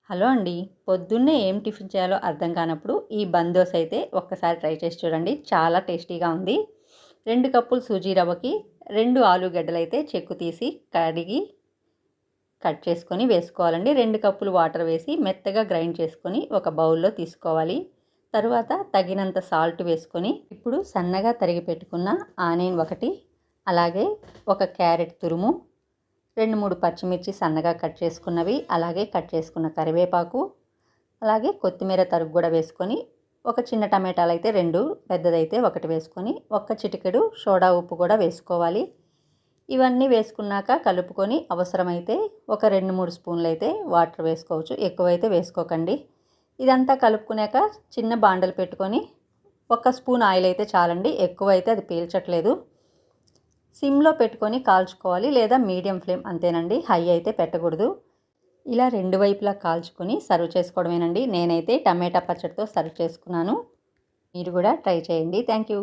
Hello అండి. పొద్దున్నే ఏం టిఫిన్ చేయాలో అర్థం కానప్పుడు ఈ బందోస్ అయితే ఒక్కసారి ట్రై చేసి చూడండి. చాలా టేస్టీగా ఉంది. 2 కప్పులు సూజీ రవ్వకి 2 ఆలుగడ్డలైతే చెక్కు తీసి కడిగి కట్ చేసుకొని వేసుకోవాలండి. 2 కప్పులు వాటర్ వేసి మెత్తగా గ్రైండ్ చేసుకొని ఒక బౌల్‌లో తీసుకోవాలి. తరువాత తగినంత సాల్ట్ వేసుకొని ఇప్పుడు సన్నగా తరిగి పెట్టుకున్న ఆనియన్ ఒకటి, అలాగే ఒక క్యారెట్ తురుము, 2, 3 పచ్చిమిర్చి సన్నగా కట్ చేసుకున్నవి, అలాగే కట్ చేసుకున్న కరివేపాకు, అలాగే కొత్తిమీర తరుగు కూడా వేసుకొని, ఒక చిన్న టమాటాలు అయితే 2, పెద్దదైతే 1 వేసుకొని, ఒక్క చిటికెడు సోడా ఉప్పు కూడా వేసుకోవాలి. ఇవన్నీ వేసుకున్నాక కలుపుకొని అవసరమైతే ఒక 2, 3 స్పూన్లు అయితే వాటర్ వేసుకోవచ్చు. ఎక్కువైతే వేసుకోకండి. ఇదంతా కలుపుకున్నాక చిన్న బాండలు పెట్టుకొని 1 స్పూన్ ఆయిల్ అయితే చాలండి. ఎక్కువైతే అది పీల్చట్లేదు. సిమ్లో పెట్టుకొని కాల్చుకోవాలి, లేదా మీడియం ఫ్లేమ్ అంతేనండి. హై అయితే పెట్టకూడదు. ఇలా 2 వైపులా కాల్చుకొని సర్వ్ చేసుకోవడమేనండి. నేనైతే టమాటా పచ్చడితో సర్వ్ చేసుకున్నాను. మీరు కూడా ట్రై చేయండి. Thank you.